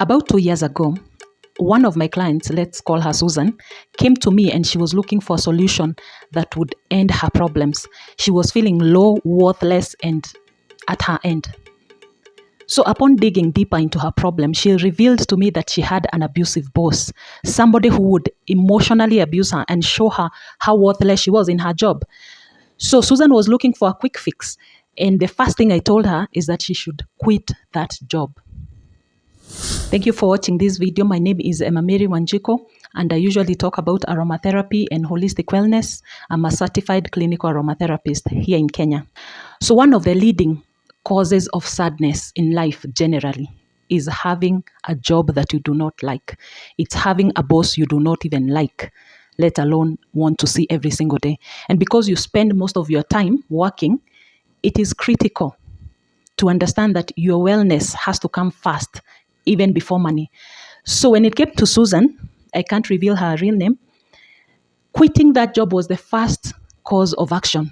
About 2 years ago, one of my clients, let's call her Susan, came to me and she was looking for a solution that would end her problems. She was feeling low, worthless, and at her end. So upon digging deeper into her problem, she revealed to me that she had an abusive boss, somebody who would emotionally abuse her and show her how worthless she was in her job. So Susan was looking for a quick fix. And the first thing I told her is that she should quit that job. Thank you for watching this video. My name is Emma Mary Wanjiko, and I usually talk about aromatherapy and holistic wellness. I'm a certified clinical aromatherapist here in Kenya. So one of the leading causes of sadness in life generally is having a job that you do not like. It's having a boss you do not even like, let alone want to see every single day. And because you spend most of your time working, it is critical to understand that your wellness has to come first, even before money. So when it came to Susan, I can't reveal her real name, quitting that job was the first cause of action.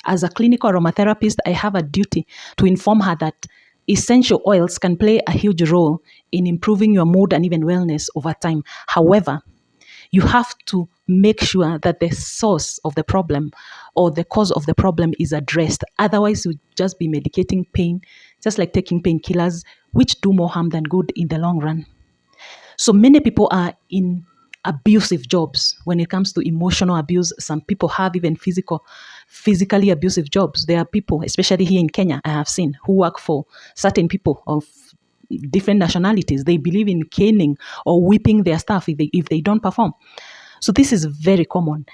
As a clinical aromatherapist, I have a duty to inform her that essential oils can play a huge role in improving your mood and even wellness over time. However, you have to make sure that the source of the problem or the cause of the problem is addressed. Otherwise, you'll just be medicating pain, just like taking painkillers, which do more harm than good in the long run. So many people are in abusive jobs when it comes to emotional abuse. Some people have even physically abusive jobs. There are people, especially here in Kenya, I have seen, who work for certain people of different nationalities. They believe in caning or whipping their staff if they don't perform. So this is very common.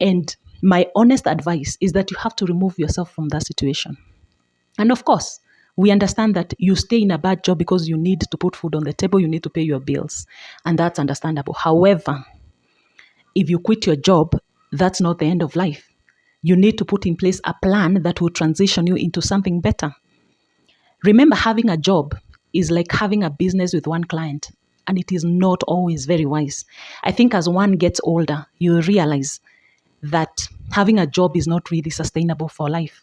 And my honest advice is that you have to remove yourself from that situation. And of course, we understand that you stay in a bad job because you need to put food on the table, you need to pay your bills, and that's understandable. However, if you quit your job, that's not the end of life. You need to put in place a plan that will transition you into something better. Remember, having a job is like having a business with one client, and it is not always very wise. I think as one gets older, you realize that having a job is not really sustainable for life.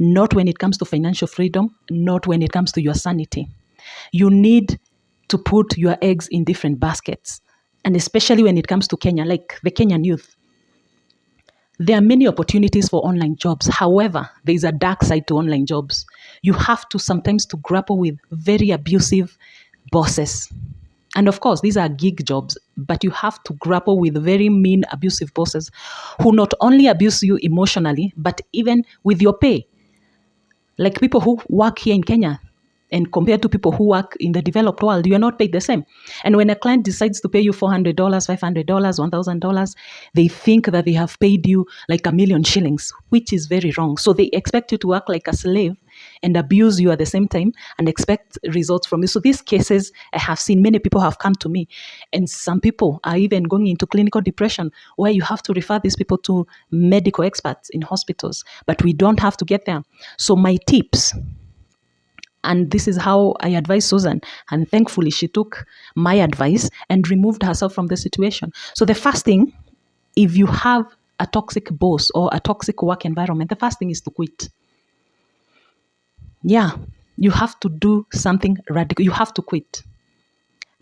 Not when it comes to financial freedom, not when it comes to your sanity. You need to put your eggs in different baskets. And especially when it comes to Kenya, like the Kenyan youth, there are many opportunities for online jobs. However, there is a dark side to online jobs. You have to sometimes to grapple with very abusive bosses. And of course, these are gig jobs, but you have to grapple with very mean, abusive bosses who not only abuse you emotionally, but even with your pay. Like people who work here in Kenya and compared to people who work in the developed world, you are not paid the same. And when a client decides to pay you $400, $500, $1,000, they think that they have paid you like $1 million shillings, which is very wrong. So they expect you to work like a slave and abuse you at the same time and expect results from you. So these cases, I have seen many people have come to me, and some people are even going into clinical depression where you have to refer these people to medical experts in hospitals, but we don't have to get there. So my tips, and this is how I advise Susan, and thankfully she took my advice and removed herself from the situation. So the first thing, if you have a toxic boss or a toxic work environment, the first thing is to quit. Yeah, you have to do something radical. You have to quit.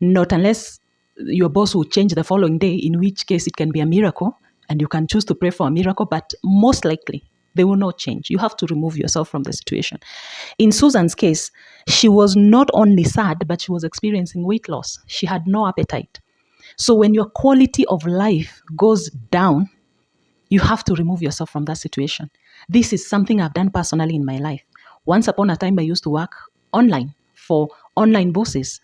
Not unless your boss will change the following day, in which case it can be a miracle and you can choose to pray for a miracle, but most likely they will not change. You have to remove yourself from the situation. In Susan's case, she was not only sad, but she was experiencing weight loss. She had no appetite. So when your quality of life goes down, you have to remove yourself from that situation. This is something I've done personally in my life. Once upon a time, I used to work online for online bosses,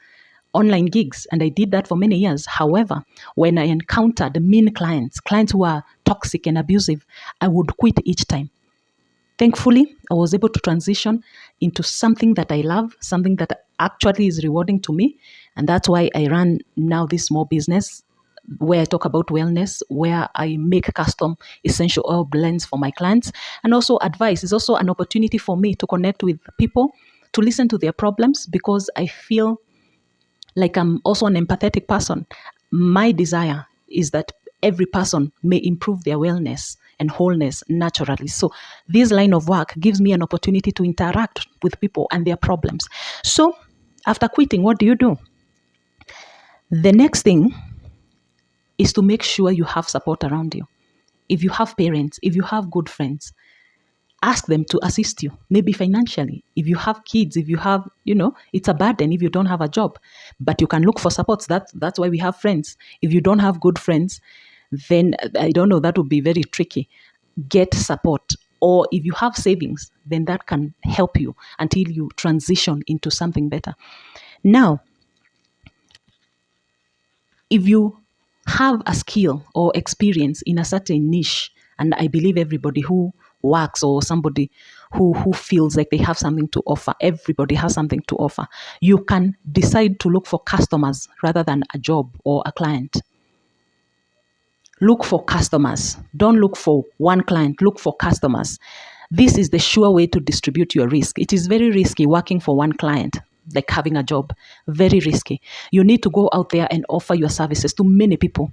online gigs, and I did that for many years. However, when I encountered mean clients who are toxic and abusive, I would quit each time. Thankfully, I was able to transition into something that I love, something that actually is rewarding to me. And that's why I run now this small business where I talk about wellness, where I make custom essential oil blends for my clients. And also advice is also an opportunity for me to connect with people, to listen to their problems, because I feel like I'm also an empathetic person. My desire is that every person may improve their wellness and wholeness naturally. So this line of work gives me an opportunity to interact with people and their problems. So after quitting, what do? The next thing is to make sure you have support around you. If you have parents, if you have good friends, ask them to assist you, maybe financially. If you have kids, if you have, it's a burden if you don't have a job, but you can look for supports. That's why we have friends. If you don't have good friends, then I don't know, that would be very tricky. Get support. Or if you have savings, then that can help you until you transition into something better. Now, if you have a skill or experience in a certain niche, and I believe everybody who works or somebody who feels like they have something to offer, everybody has something to offer, you can decide to look for customers rather than a job or a client. Look for customers. Don't look for one client. Look for customers. This is the sure way to distribute your risk. It is very risky working for one client, like having a job. Very risky. You need to go out there and offer your services to many people.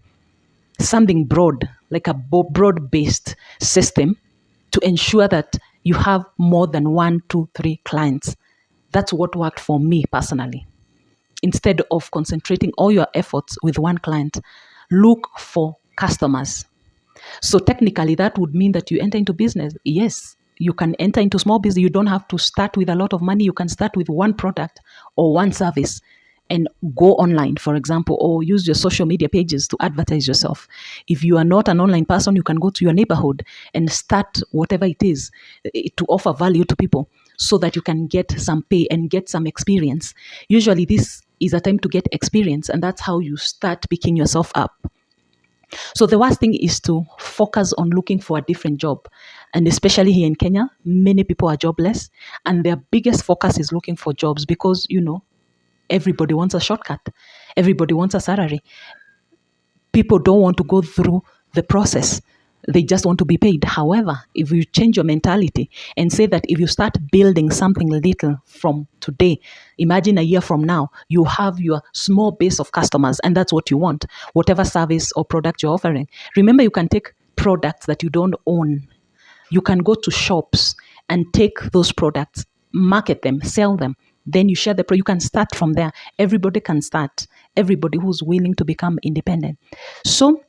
Something broad, like a broad-based system to ensure that you have more than 1, 2, 3 clients. That's what worked for me personally. Instead of concentrating all your efforts with one client, look for customers. So technically, that would mean that you enter into business. Yes, you can enter into small business. You don't have to start with a lot of money. You can start with one product or one service and go online, for example, or use your social media pages to advertise yourself. If you are not an online person, you can go to your neighborhood and start whatever it is to offer value to people so that you can get some pay and get some experience. Usually this is a time to get experience, and that's how you start picking yourself up. So the worst thing is to focus on looking for a different job. And especially here in Kenya, many people are jobless, and their biggest focus is looking for jobs because, everybody wants a shortcut. Everybody wants a salary. People don't want to go through the process. They just want to be paid. However, if you change your mentality and say that if you start building something little from today, imagine a year from now, you have your small base of customers, and that's what you want, whatever service or product you're offering. Remember, you can take products that you don't own. You can go to shops and take those products, market them, sell them. Then you share you can start from there. Everybody can start. Everybody who's willing to become independent. So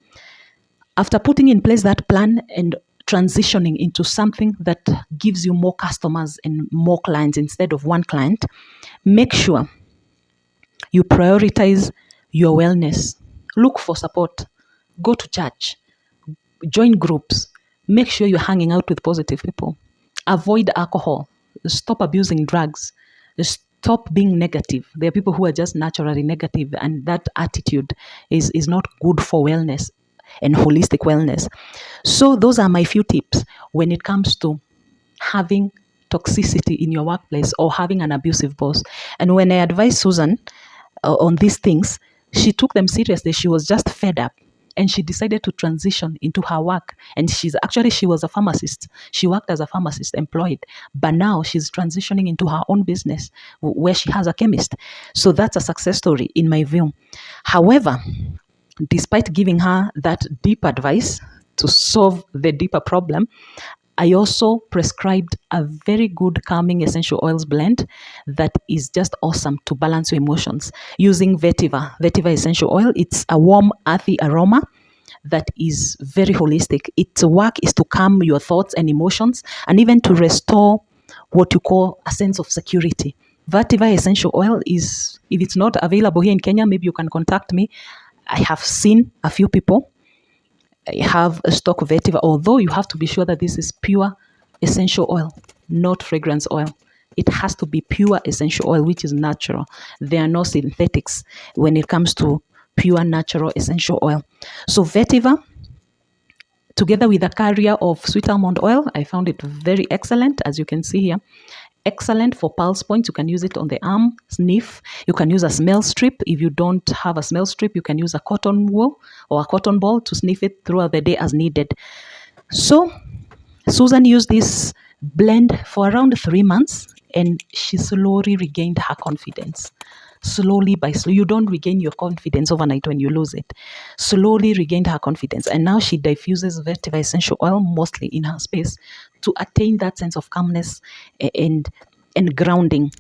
after putting in place that plan and transitioning into something that gives you more customers and more clients instead of one client, make sure you prioritize your wellness. Look for support. Go to church. Join groups. Make sure you're hanging out with positive people. Avoid alcohol. Stop abusing drugs. Stop being negative. There are people who are just naturally negative, and that attitude is not good for wellness and holistic wellness. So those are my few tips when it comes to having toxicity in your workplace or having an abusive boss. And when I advised Susan on these things, she took them seriously. She was just fed up. And she decided to transition into her work. And she was a pharmacist. She worked as a pharmacist employed. But now she's transitioning into her own business where she has a chemist. So that's a success story in my view. However, despite giving her that deep advice to solve the deeper problem, I also prescribed a very good calming essential oils blend that is just awesome to balance your emotions using vertiver essential oil. It's a warm, earthy aroma that is very holistic. Its work is to calm your thoughts and emotions and even to restore what you call a sense of security. Vertiver essential oil is, if it's not available here in Kenya, maybe you can contact me. I have seen a few people have a stock of vertiver, although you have to be sure that this is pure essential oil, not fragrance oil. It has to be pure essential oil, which is natural. There are no synthetics when it comes to pure natural essential oil. So vetiver, together with a carrier of sweet almond oil, I found it very excellent, as you can see here. Excellent for pulse points. You can use it on the arm, sniff. You can use a smell strip. If you don't have a smell strip, you can use a cotton wool or a cotton ball to sniff it throughout the day as needed. So Susan used this blend for around 3 months, and she slowly regained her confidence. Slowly by slow. You don't regain your confidence overnight when you lose it. Slowly regained her confidence. And now she diffuses vetiver essential oil mostly in her space to attain that sense of calmness and grounding.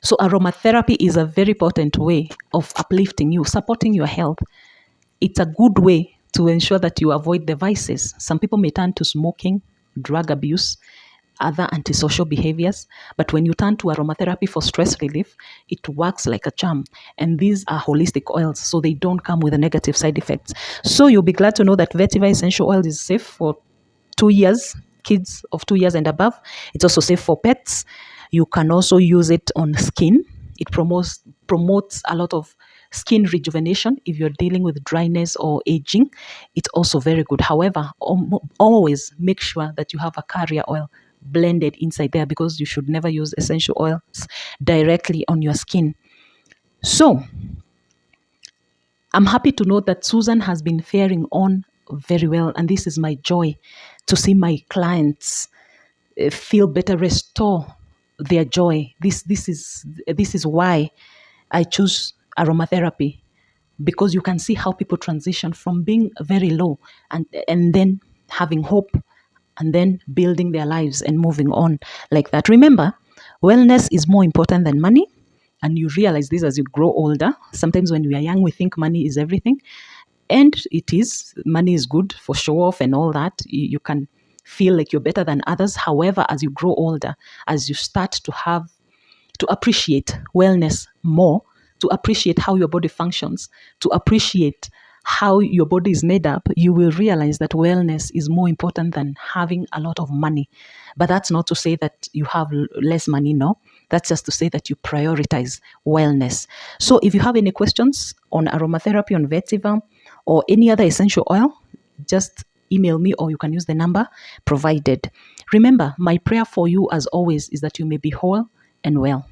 So aromatherapy is a very potent way of uplifting you, supporting your health. It's a good way to ensure that you avoid the vices. Some people may turn to smoking, drug abuse, other antisocial behaviors. But when you turn to aromatherapy for stress relief, it works like a charm. And these are holistic oils, so they don't come with a negative side effects. So you'll be glad to know that vetiver essential oil is safe for 2 years, kids of 2 years and above. It's also safe for pets. You can also use it on skin. It promotes a lot of skin rejuvenation if you're dealing with dryness or aging. It's also very good. However, always make sure that you have a carrier oil blended inside there, because you should never use essential oils directly on your skin. So I'm happy to note that Susan has been faring on very well, and this is my joy to see my clients feel better, restore their joy. This is why I choose aromatherapy, because you can see how people transition from being very low and then having hope and then building their lives and moving on like that. Remember, wellness is more important than money. And you realize this as you grow older. Sometimes when we are young, we think money is everything. And it is. Money is good for show off and all that. You can feel like you're better than others. However, as you grow older, as you start to appreciate wellness more, to appreciate how your body functions, to appreciate how your body is made up, you will realize that wellness is more important than having a lot of money. But that's not to say that you have less money, no. That's just to say that you prioritize wellness. So if you have any questions on aromatherapy, on vetiver, or any other essential oil, just email me, or you can use the number provided. Remember, my prayer for you as always is that you may be whole and well.